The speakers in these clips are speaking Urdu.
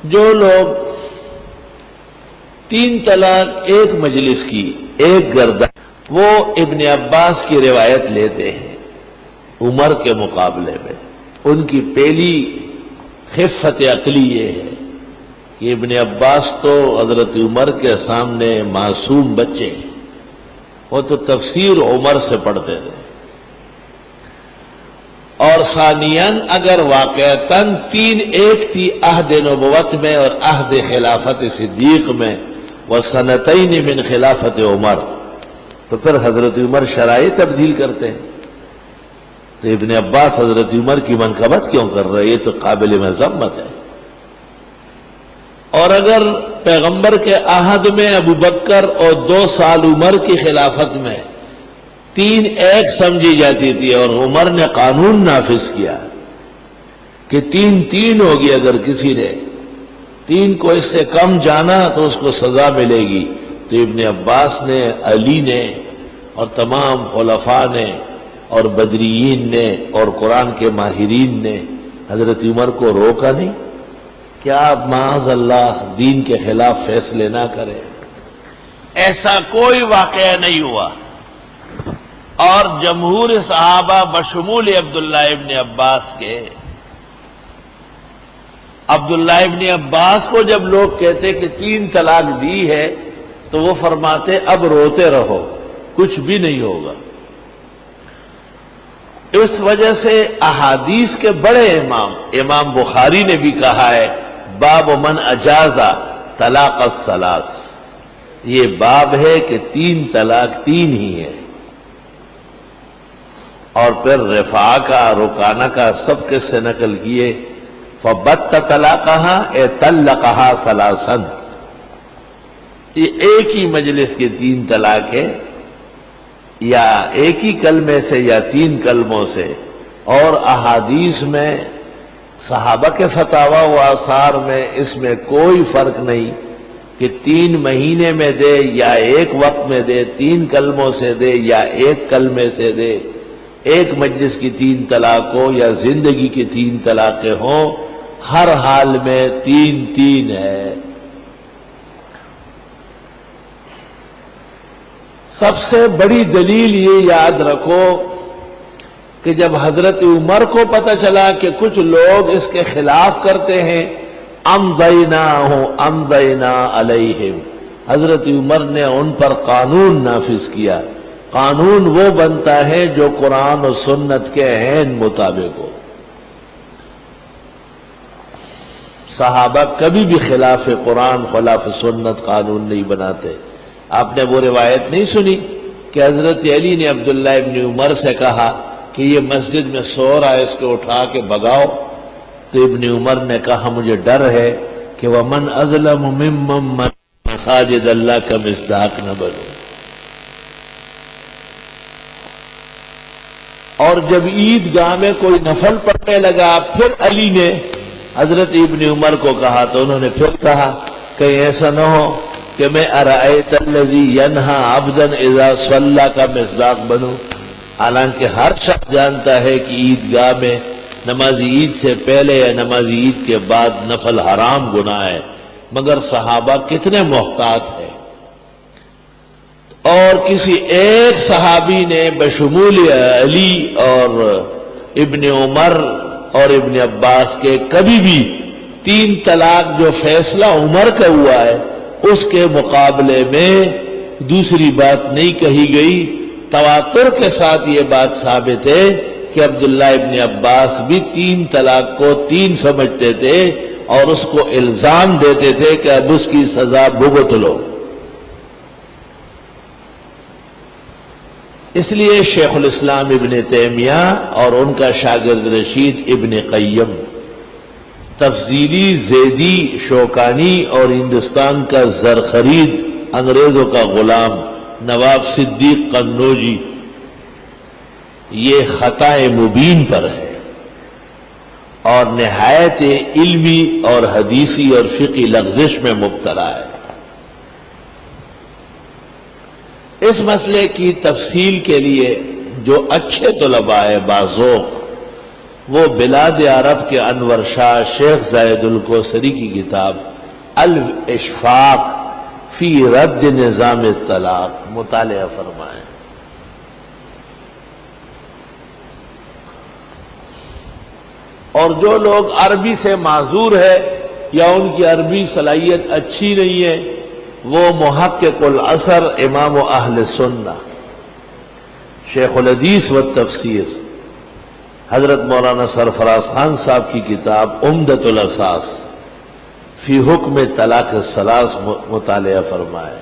جو لوگ 3 طلاق ایک مجلس کی ایک گردن، وہ ابن عباس کی روایت لیتے ہیں عمر کے مقابلے میں۔ ان کی پہلی خفت عقلی یہ ہے کہ ابن عباس تو حضرت عمر کے سامنے معصوم بچے ہیں، وہ تو تفسیر عمر سے پڑھتے تھے۔ اور ثانیاً اگر واقعتاً 3 ایک تھی عہد نبوت میں اور عہد خلافت صدیق میں، وسنتین من خلافت عمر، تو پھر حضرت عمر شرائط تبدیل کرتے ہیں۔ تو ابن عباس حضرت عمر کی منقبت کیوں کر رہے؟ یہ تو قابل مذمت ہے۔ اور اگر پیغمبر کے عہد میں ابو بکر اور 2 سال عمر کی خلافت میں 3 ایک سمجھی جاتی تھی، اور عمر نے قانون نافذ کیا کہ 3 ہوگی، اگر کسی نے 3 کو اس سے کم جانا تو اس کو سزا ملے گی، تو ابن عباس نے، علی نے اور تمام خلفاء نے اور بدریین نے اور قرآن کے ماہرین نے حضرت عمر کو روکا نہیں؟ کیا آپ معاذ اللہ دین کے خلاف فیصلے نہ کریں؟ ایسا کوئی واقعہ نہیں ہوا۔ اور جمہور صحابہ بشمول عبداللہ ابن عباس کے، عبداللہ ابن عباس کو جب لوگ کہتے کہ 3 طلاق دی ہے تو وہ فرماتے اب روتے رہو، کچھ بھی نہیں ہوگا۔ اس وجہ سے احادیث کے بڑے امام بخاری نے بھی کہا ہے باب من اجازہ طلاق الثلاث، یہ باب ہے کہ 3 طلاق 3 ہی ہے۔ اور پھر رفاع کا، رکانہ کا سب کے سے نقل کیے، فبت طلاقها اے طلقها ثلاثا، یہ ایک ہی مجلس کی 3 طلاق ہے، یا ایک ہی کلمے سے یا 3 کلموں سے۔ اور احادیث میں، صحابہ کے فتاوی و آثار میں اس میں کوئی فرق نہیں کہ 3 مہینے میں دے یا ایک وقت میں دے، 3 کلموں سے دے یا ایک کلمے سے دے، ایک مجلس کی 3 طلاق ہو یا زندگی کی 3 طلاقیں ہوں، ہر حال میں 3 ہے۔ سب سے بڑی دلیل یہ یاد رکھو کہ جب حضرت عمر کو پتہ چلا کہ کچھ لوگ اس کے خلاف کرتے ہیں، امضینا علیہم، حضرت عمر نے ان پر قانون نافذ کیا۔ قانون وہ بنتا ہے جو قرآن و سنت کے عین مطابق ہو۔ صحابہ کبھی بھی خلاف قرآن، خلاف سنت قانون نہیں بناتے۔ آپ نے وہ روایت نہیں سنی کہ حضرت علی نے عبداللہ ابن عمر سے کہا کہ یہ مسجد میں سو رہا ہے، اس کو اٹھا کے بھگاؤ؟ تو ابن عمر نے کہا مجھے ڈر ہے کہ وَمَنْ أَظْلَمُ مِمَّنْ مَسَاجِدَ اللَّهِ کا مصداق نہ بنو۔ اور جب عیدگاہ میں کوئی نفل پڑھنے لگا، پھر علی نے حضرت ابن عمر کو کہا، تو انہوں نے پھر کہا کہیں ایسا نہ ہو کہ میں ارأیت الذی ینہا عبدا اذا صلی کا مصداق بنوں۔ حالانکہ ہر شخص جانتا ہے کہ عیدگاہ میں نماز عید سے پہلے یا نماز عید کے بعد نفل حرام گناہ ہے، مگر صحابہ کتنے محتاط ہیں۔ اور کسی ایک صحابی نے بشمول علی اور ابن عمر اور ابن عباس کے کبھی بھی 3 طلاق جو فیصلہ عمر کا ہوا ہے اس کے مقابلے میں دوسری بات نہیں کہی گئی۔ تواتر کے ساتھ یہ بات ثابت ہے کہ عبداللہ ابن عباس بھی 3 طلاق کو 3 سمجھتے تھے اور اس کو الزام دیتے تھے کہ اب اس کی سزا بھگت لو۔ اس لیے شیخ الاسلام ابن تیمیہ اور ان کا شاگرد رشید ابن قیم، تفضیلی زیدی شوکانی اور ہندوستان کا زرخرید انگریزوں کا غلام نواب صدیق قنوجی، یہ خطا مبین پر ہے اور نہایت علمی اور حدیثی اور فقہی لغزش میں مبتلا ہے۔ اس مسئلے کی تفصیل کے لیے جو اچھے طلباء باذوق وہ بلاد عرب کے انور شاہ شیخ زاہد الکوثری کی کتاب الاشفاق فی رد نظام الطلاق مطالعہ فرمائیں۔ اور جو لوگ عربی سے معذور ہے یا ان کی عربی صلاحیت اچھی نہیں ہے، وہ محقق العصر امام اہل سنہ شیخ الحدیث والتفسیر حضرت مولانا سرفراز خان صاحب کی کتاب عمدۃ الاساس فی حکم طلاق الثلاث مطالعہ فرمائے۔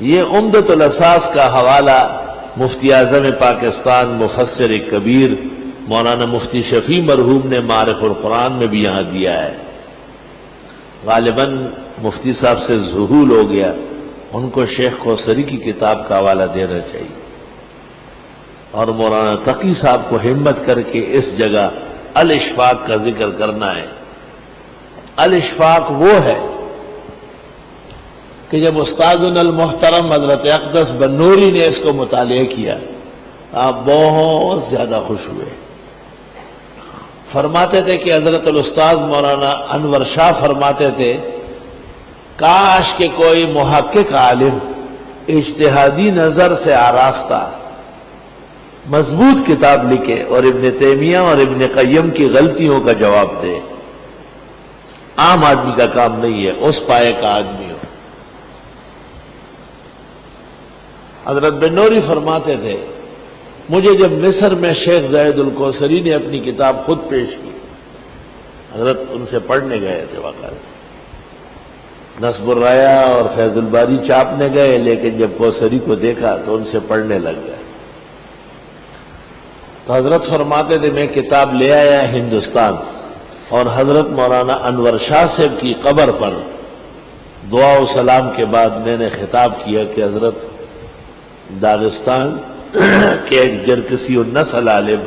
یہ عمدۃ الاساس کا حوالہ مفتی اعظم پاکستان مفسر کبیر مولانا مفتی شفیع مرحوم نے معارف القرآن میں بھی یہاں دیا ہے۔ غالباً مفتی صاحب سے ذہول ہو گیا، ان کو شیخ کوثری کی کتاب کا حوالہ دینا چاہیے، اور مولانا تقی صاحب کو ہمت کر کے اس جگہ الاشفاق کا ذکر کرنا ہے۔ الاشفاق وہ ہے کہ جب استاذنا المحترم حضرت اقدس بنوری نے اس کو مطالعہ کیا، آپ بہت زیادہ خوش ہوئے۔ فرماتے تھے کہ حضرت الاستاذ مولانا انور شاہ فرماتے تھے، کاش کہ کوئی محقق عالم اجتہادی نظر سے آراستہ مضبوط کتاب لکھے اور ابن تیمیہ اور ابن قیم کی غلطیوں کا جواب دے۔ عام آدمی کا کام نہیں ہے، اس پائے کا آدمی ہو۔ حضرت بنوری فرماتے تھے، مجھے جب مصر میں شیخ زاہد الکوثری نے اپنی کتاب خود پیش کی، حضرت ان سے پڑھنے گئے تھے، واقعہ نصب الرایا اور فیض الباری چاپنے گئے، لیکن جب کوثری کو دیکھا تو ان سے پڑھنے لگ گئے۔ تو حضرت فرماتے تھے، میں کتاب لے آیا ہندوستان، اور حضرت مولانا انور شاہ صاحب کی قبر پر دعا و سلام کے بعد میں نے خطاب کیا کہ حضرت داغستان کے ایک جرکسی النسل عالم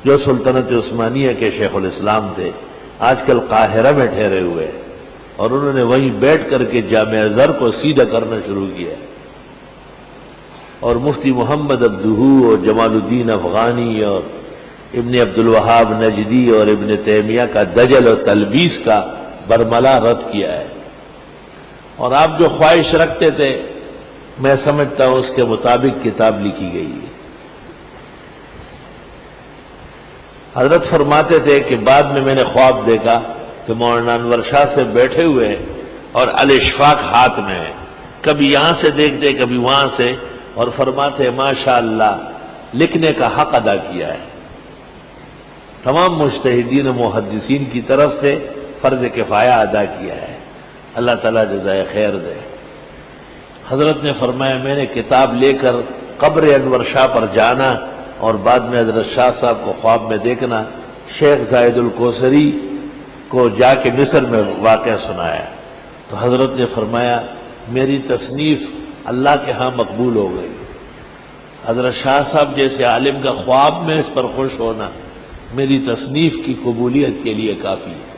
جو سلطنت عثمانیہ کے شیخ الاسلام تھے، آج کل قاہرہ میں ٹھہرے ہوئے، اور انہوں نے وہیں بیٹھ کر کے جامع ازہر کو سیدھا کرنا شروع کیا، اور مفتی محمد عبدہ اور جمال الدین افغانی اور ابن عبد الوہاب نجدی اور ابن تیمیہ کا دجل و تلبیس کا برملا رد کیا ہے۔ اور آپ جو خواہش رکھتے تھے، میں سمجھتا ہوں اس کے مطابق کتاب لکھی گئی ہے۔ حضرت فرماتے تھے کہ بعد میں نے خواب دیکھا کہ مولانا انور شاہ سے بیٹھے ہوئے ہیں اور الاشفاق ہاتھ میں ہے، کبھی یہاں سے دیکھتے کبھی وہاں سے، اور فرماتے ہیں ماشاءاللہ لکھنے کا حق ادا کیا ہے۔ تمام مجتہدین و محدثین کی طرف سے فرض کفایہ ادا کیا ہے، اللہ تعالیٰ جزائے خیر دے۔ حضرت نے فرمایا، میں نے کتاب لے کر قبر انور شاہ پر جانا اور بعد میں حضرت شاہ صاحب کو خواب میں دیکھنا، شیخ زاہد الکوثری کو جا کے مصر میں واقعہ سنایا، تو حضرت نے فرمایا میری تصنیف اللہ کے ہاں مقبول ہو گئی۔ حضرت شاہ صاحب جیسے عالم کا خواب میں اس پر خوش ہونا میری تصنیف کی قبولیت کے لیے کافی ہے۔